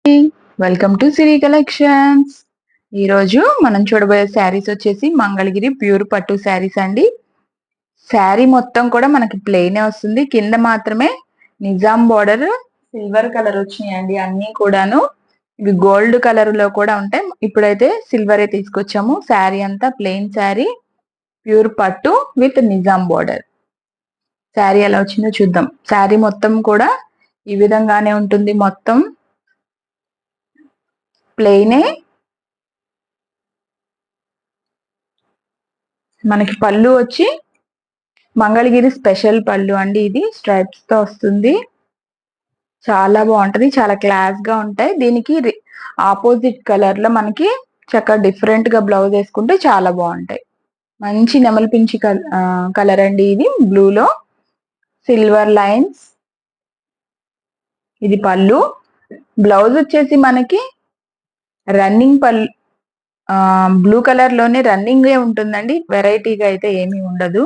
Welcome to Siri collections. ఈరోజు మనం చూడబోయే శారీస్ వచ్చేసి మంగళగిరి ప్యూర్ పట్టు శారీస్ అండి. శారీ మొత్తం కూడా మనకి ప్లెయిన్ వస్తుంది. కింద మాత్రమే నిజాం బార్డర్ సిల్వర్ కలర్ వచ్చినాయండి. అన్ని కూడాను ఇవి గోల్డ్ కలర్ లో కూడా ఉంటాయి. ఇప్పుడైతే సిల్వరే తీసుకొచ్చాము. శారీ అంతా ప్లెయిన్ శారీ, ప్యూర్ పట్టు విత్ నిజాం బార్డర్. శారీ ఎలా వచ్చిందో చూద్దాం. శారీ మొత్తం కూడా ఈ విధంగానే ఉంటుంది. మొత్తం ప్లెయినే. మనకి పళ్ళు వచ్చి మంగళగిరి స్పెషల్ పళ్ళు అండి. ఇది స్ట్రైప్స్ తో వస్తుంది. చాలా బాగుంటది, చాలా క్లాస్ గా ఉంటాయి. దీనికి ఆపోజిట్ కలర్ లో మనకి చక్కగా డిఫరెంట్ గా బ్లౌజ్ వేసుకుంటే చాలా బాగుంటాయి. మంచి నెమలి పించి కలర్ అండి. ఇది బ్లూ లో సిల్వర్ లైన్స్. ఇది పళ్ళు. బ్లౌజ్ వచ్చేసి మనకి రన్నింగ్ పళ్ళు, బ్లూ కలర్ లోనే రన్నింగ్ ఉంటుందండి. వెరైటీగా అయితే ఏమీ ఉండదు.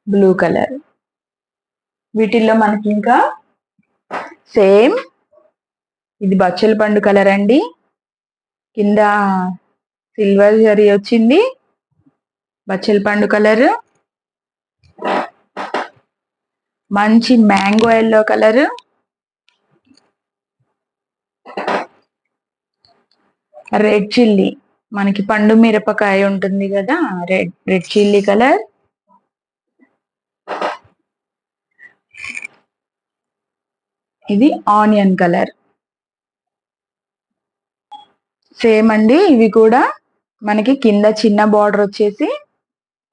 Blue colour. వీటిల్లో మనకి ఇంకా సేమ్ ఇది బచ్చల పండు కలర్ అండి. కింద సిల్వర్ జరీ వచ్చింది. బచ్చల పండు కలర్, మంచి mango yellow colour, red chilli, మనకి పండు మిరపకాయ ఉంటుంది కదా, రెడ్ చిల్లీ కలర్, ఇది ఆనియన్ కలర్. సేమ్ అండి. ఇవి కూడా మనకి కింద చిన్న బార్డర్ వచ్చేసి,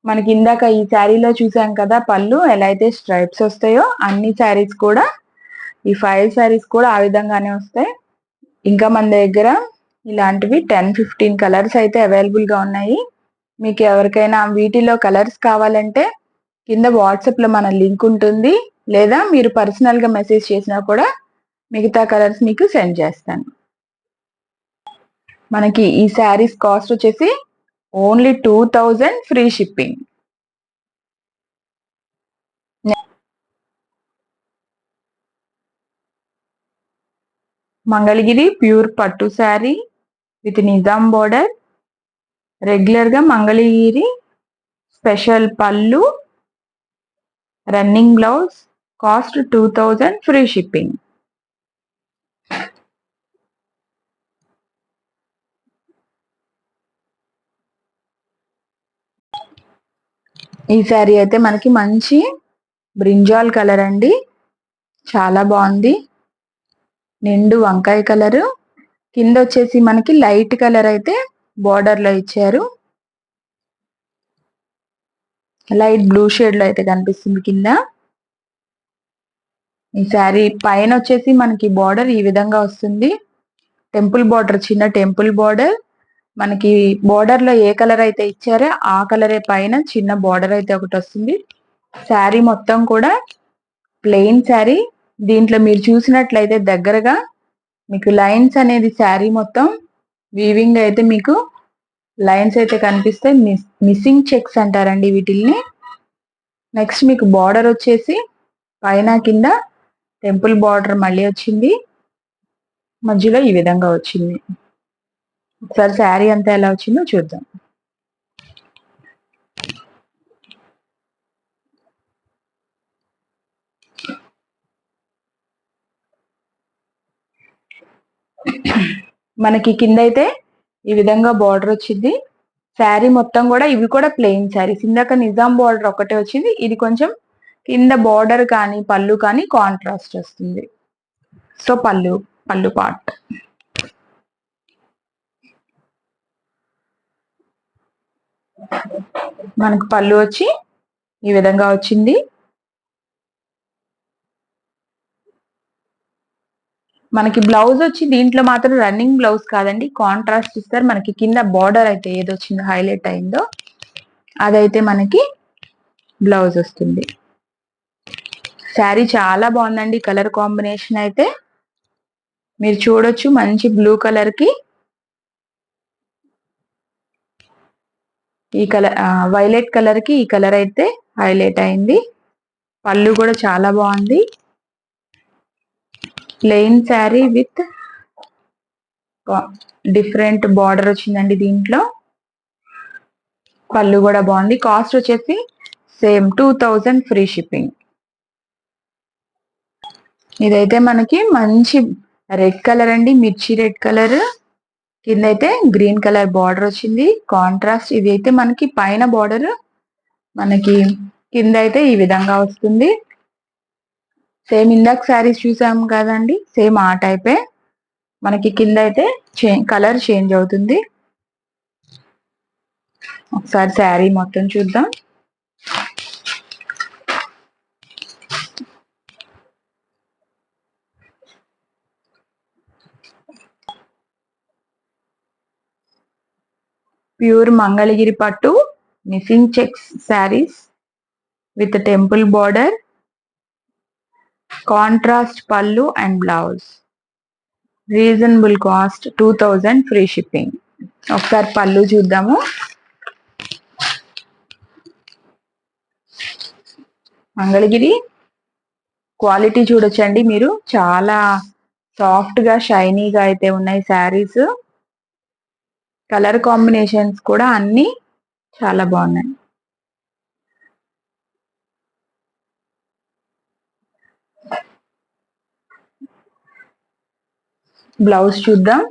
మనకి ఇందాక ఈ శారీలో చూసాం కదా పళ్ళు ఎలా అయితే స్ట్రైప్స్ వస్తాయో, అన్ని శారీస్ కూడా ఈ 5 శారీస్ కూడా ఆ విధంగానే వస్తాయి. ఇంకా మన దగ్గర ఇలాంటివి 10-15 కలర్స్ అయితే అవైలబుల్ గా ఉన్నాయి. మీకు ఎవరికైనా వీటిలో కలర్స్ కావాలంటే కింద వాట్సాప్ లో మన లింక్ ఉంటుంది, లేదా మీరు పర్సనల్ గా మెసేజ్ చేసినా కూడా మిగతా కలర్స్ మీకు సెండ్ చేస్తాను. మనకి ఈ శారీస్ కాస్ట్ వచ్చేసి only 2000 free shipping. Mangalagiri pure పట్టు sari with Nizam border. Regular గా మంగళగిరి స్పెషల్ పళ్ళు, running blouse, cost 2000 free shipping. ఈ శారీ అయితే మనకి మంచి బ్రింజాల్ కలర్ అండి. చాలా బాగుంది. నిండు వంకాయ కలరు. కింద వచ్చేసి మనకి లైట్ కలర్ అయితే బార్డర్ లో ఇచ్చారు. లైట్ బ్లూ షేడ్ లో అయితే కనిపిస్తుంది కింద. ఈ శారీ పైన వచ్చేసి మనకి బార్డర్ ఈ విధంగా వస్తుంది. టెంపుల్ బార్డర్, చిన్న టెంపుల్ బార్డర్. మనకి బార్డర్ లో ఏ కలర్ అయితే ఇచ్చారో ఆ కలరే పైన చిన్న బార్డర్ అయితే ఒకటి వస్తుంది. శారీ మొత్తం కూడా ప్లెయిన్ శారీ. దీంట్లో మీరు చూసినట్లయితే దగ్గరగా మీకు లైన్స్ అనేది శారీ మొత్తం వీవింగ్ అయితే మీకు లైన్స్ అయితే కనిపిస్తాయి. మిస్సింగ్ చెక్స్ అంటారండి వీటిల్ని. నెక్స్ట్ మీకు బార్డర్ వచ్చేసి పైన కింద టెంపుల్ బార్డర్ మళ్ళీ వచ్చింది. మధ్యలో ఈ విధంగా వచ్చింది. ఒకసారి శారీ అంతా ఎలా వచ్చిందో చూద్దాం. మనకి కింద అయితే ఈ విధంగా బార్డర్ వచ్చింది. శారీ మొత్తం కూడా ఇవి కూడా ప్లెయిన్ శారీస్. ఇందాక నిజాం బార్డర్ ఒకటే వచ్చింది. ఇది కొంచెం కింద బార్డర్ కానీ పళ్ళు కానీ కాంట్రాస్ట్ వస్తుంది. సో పళ్ళు పార్ట్. మనకు పళ్ళు వచ్చి ఈ విధంగా వచ్చింది. మనకి బ్లౌజ్ వచ్చి దీంట్లో మాత్రం రన్నింగ్ బ్లౌజ్ కాదండి, కాంట్రాస్ట్ ఇస్తారు. మనకి కింద బార్డర్ అయితే ఏదొచ్చిందో హైలైట్ అయిందో అదైతే మనకి బ్లౌజ్ వస్తుంది. శారీ చాలా బాగుందండి. కలర్ కాంబినేషన్ అయితే మీరు చూడొచ్చు. మంచి బ్లూ కలర్ కి ఈ కలర్ వైలెట్ కలర్ కి ఈ కలర్ అయితే హైలైట్ అయింది. పళ్ళు కూడా చాలా బాగుంది. Plain sari with different border వచ్చిందండి దీంట్లో. పళ్ళు కూడా బాగుంది. కాస్ట్ వచ్చేసి సేమ్ 2000 ఫ్రీ షిప్పింగ్. ఇదైతే మనకి మంచి రెడ్ కలర్ అండి, మిర్చి రెడ్ కలర్. కింద అయితే గ్రీన్ కలర్ బార్డర్ వచ్చింది కాంట్రాస్ట్. ఇది అయితే మనకి పైన బార్డర్, మనకి కింద అయితే ఈ విధంగా వస్తుంది. సేమ్ ఇందాక శారీస్ చూసాం కదండి, సేమ్ ఆ టైపే. మనకి కింద అయితే కలర్ చేంజ్ అవుతుంది. ఒకసారి శారీ మొత్తం చూద్దాం. ప్యూర్ మంగళగిరి పట్టు missing checks saris with temple border, contrast పళ్ళు and blouse. Reasonable cost 2000 free shipping. ఒకసారి పళ్ళు చూద్దాము. మంగళగిరి క్వాలిటీ చూడొచ్చండి మీరు, చాలా సాఫ్ట్ గా షైనీగా అయితే ఉన్నాయి శారీస్. కలర్ కాంబినేషన్స్ కూడా అన్ని చాలా బాగున్నాయి. బ్లౌజ్ చూద్దాం.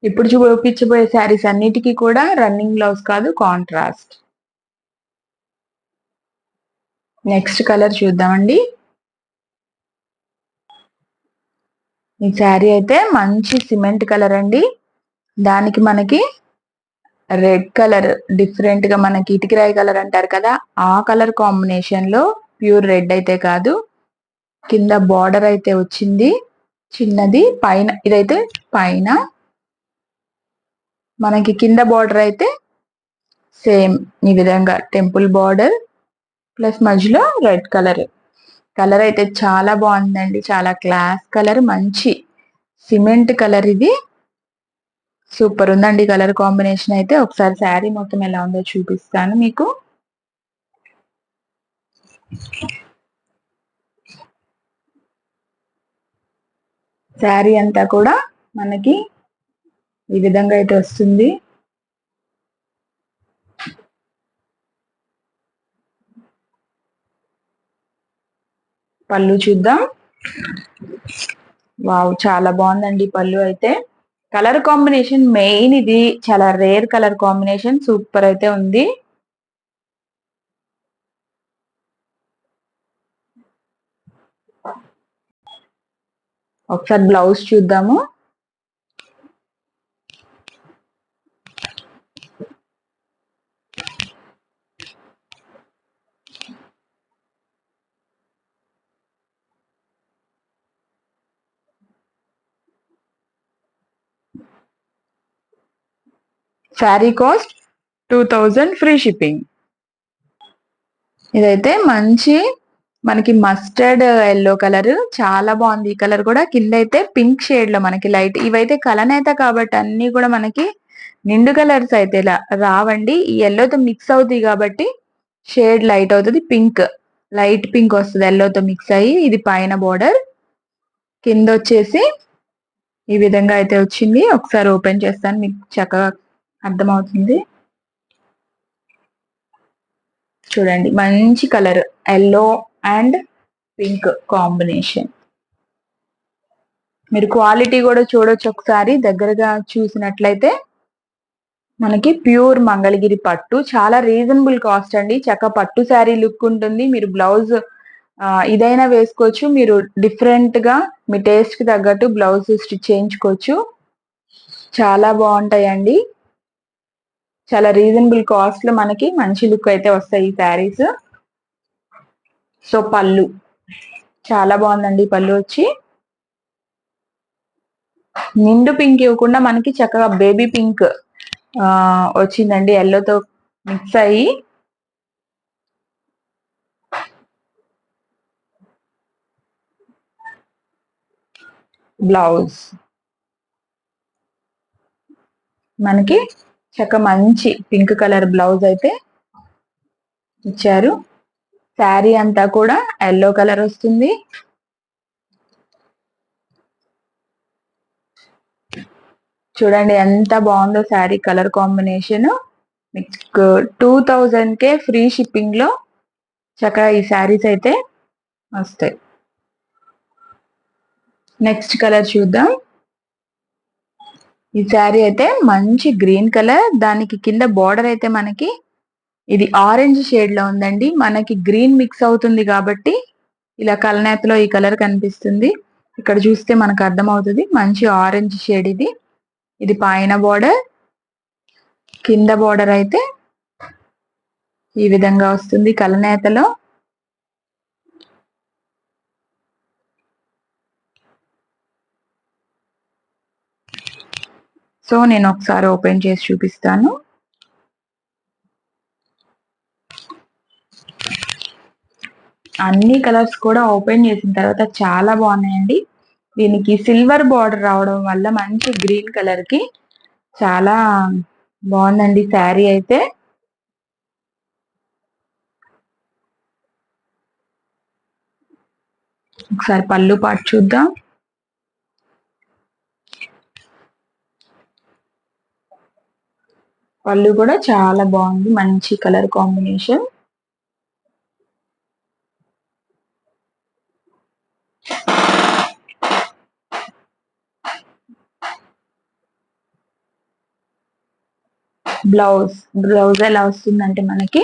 ఇప్పుడు చూపించబోయే శారీస్ అన్నిటికీ కూడా రన్నింగ్ బ్లౌజ్ కాదు, కాంట్రాస్ట్. నెక్స్ట్ కలర్ చూద్దామండి. ఈ శారీ అయితే మంచి సిమెంట్ కలర్ అండి. దానికి మనకి రెడ్ కలర్ డిఫరెంట్ గా, మనకి ఇటుకిరాయి కలర్ అంటారు కదా, ఆ కలర్ కాంబినేషన్ లో ప్యూర్ రెడ్ అయితే కాదు. కింద బార్డర్ అయితే వచ్చింది చిన్నది, పైన ఇదైతే పైన మనకి కింద బార్డర్ అయితే సేమ్ ఈ విధంగా టెంపుల్ బార్డర్ ప్లస్ మధ్యలో రెడ్ కలర్. కలర్ అయితే చాలా బాగుందండి, చాలా క్లాస్ కలర్, మంచి సిమెంట్ కలర్. ఇది సూపర్ ఉందండి కలర్ కాంబినేషన్ అయితే. ఒకసారి శారీ మొత్తం ఎలా ఉందో చూపిస్తాను మీకు. శారీ అంతా కూడా మనకి ఈ విధంగా అయితే వస్తుంది. పళ్ళు చూద్దాం. వావ్, చాలా బాగుందండి పళ్ళు అయితే. కలర్ కాంబినేషన్ మెయిన్, ఇది చాలా రేర్ కలర్ కాంబినేషన్, సూపర్ అయితే ఉంది. ఒకసారి బ్లౌజ్ చూద్దాము. Sari cost 2000 free shipping. ఇదైతే మంచి మనకి మస్టర్డ్ ఎల్లో కలర్, చాలా బాగుంది. ఈ కలర్ కూడా కింద అయితే పింక్ షేడ్ లో మనకి లైట్. ఇవైతే కలనేత కాబట్టి అన్ని కూడా మనకి నిండు కలర్స్ అయితే రావండి. ఈ ఎల్లోతో మిక్స్ అవుతాయి కాబట్టి షేడ్ లైట్ అవుతుంది. పింక్, లైట్ పింక్ వస్తుంది ఎల్లోతో మిక్స్ అయ్యి. ఇది పైన బోర్డర్, కింద వచ్చేసి ఈ విధంగా అయితే వచ్చింది. ఒకసారి ఓపెన్ చేస్తాను, మీకు చక్కగా అర్థమవుతుంది. చూడండి, మంచి colour, yellow and pink combination. మీరు క్వాలిటీ కూడా చూడొచ్చు ఒకసారి దగ్గరగా చూసినట్లయితే. మనకి ప్యూర్ మంగళగిరి పట్టు, చాలా రీజనబుల్ కాస్ట్ అండి. చక్క పట్టు శారీ లుక్ ఉంటుంది. మీరు బ్లౌజ్ ఇదైనా వేసుకోవచ్చు, మీరు డిఫరెంట్ గా మీ టేస్ట్ కి తగ్గట్టు బ్లౌజ్ స్టిచ్ చేయించుకోవచ్చు. చాలా బాగుంటాయండి. చాలా రీజనబుల్ కాస్ట్ లో మనకి మంచి లుక్ అయితే వస్తాయి ఈ శారీస్. సో పళ్ళు చాలా బాగుందండి. పళ్ళు వచ్చి నిండు పింక్ ఇవ్వకుండా మనకి చక్కగా బేబీ పింక్ వచ్చిందండి, ఎల్లోతో మిక్స్ అయ్యి. బ్లౌజ్ మనకి మంచి పింక్ కలర్ బ్లౌజ్ అయితే ఇచ్చారు. శారీ అంతా కూడా ఎల్లో కలర్ వస్తుంది. చూడండి ఎంత బాగుందో శారీ కలర్ కాంబినేషన్. మీకు 2000కే ఫ్రీ షిప్పింగ్ లో చక్కగా ఈ శారీస్ అయితే వస్తాయి. నెక్స్ట్ కలర్ చూద్దాం. ఈ శారీ అయితే మంచి గ్రీన్ కలర్, దానికి కింద బార్డర్ అయితే మనకి ఇది ఆరెంజ్ షేడ్ లో ఉందండి. మనకి గ్రీన్ మిక్స్ అవుతుంది కాబట్టి ఇలా కలనేతలో ఈ కలర్ కనిపిస్తుంది. ఇక్కడ చూస్తే మనకు అర్థమవుతుంది మంచి ఆరెంజ్ షేడ్ ఇది. ఇది పైన బార్డర్, కింద బార్డర్ అయితే ఈ విధంగా వస్తుంది కలనేతలో. సో నేను ఒకసారి ఓపెన్ చేసి చూపిస్తాను. అన్ని కలర్స్ కూడా ఓపెన్ చేసిన తర్వాత చాలా బాగున్నాయండి. దీనికి సిల్వర్ బార్డర్ రావడం వల్ల మంచి గ్రీన్ కలర్ కి చాలా బాగుందండి శారీ అయితే. ఒకసారి పళ్ళు పాటు చూద్దాం. పళ్ళు కూడా చాలా బాగుంది, మంచి కలర్ కాంబినేషన్. బ్లౌజ్ ఎలా వస్తుందంటే మనకి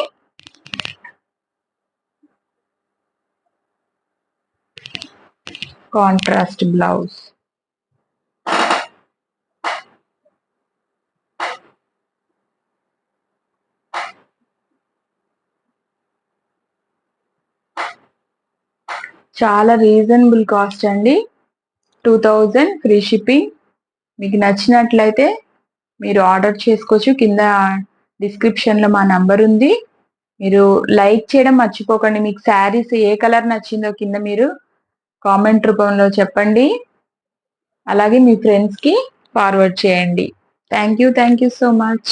కాంట్రాస్ట్ బ్లౌజ్. చాలా రీజనబుల్ కాస్ట్ అండి, 2000 ఫ్రీ షిప్పింగ్. మీకు నచ్చినట్లయితే మీరు ఆర్డర్ చేసుకోవచ్చు. కింద డిస్క్రిప్షన్ లో మా నంబర్ ఉంది. మీరు లైక్ చేయడం మర్చిపోకండి. మీకు శారీస్ ఏ కలర్ నచ్చిందో కింద మీరు కామెంట్ రూపంలో చెప్పండి. అలాగే మీ ఫ్రెండ్స్ కి ఫార్వర్డ్ చేయండి. Thank you so much.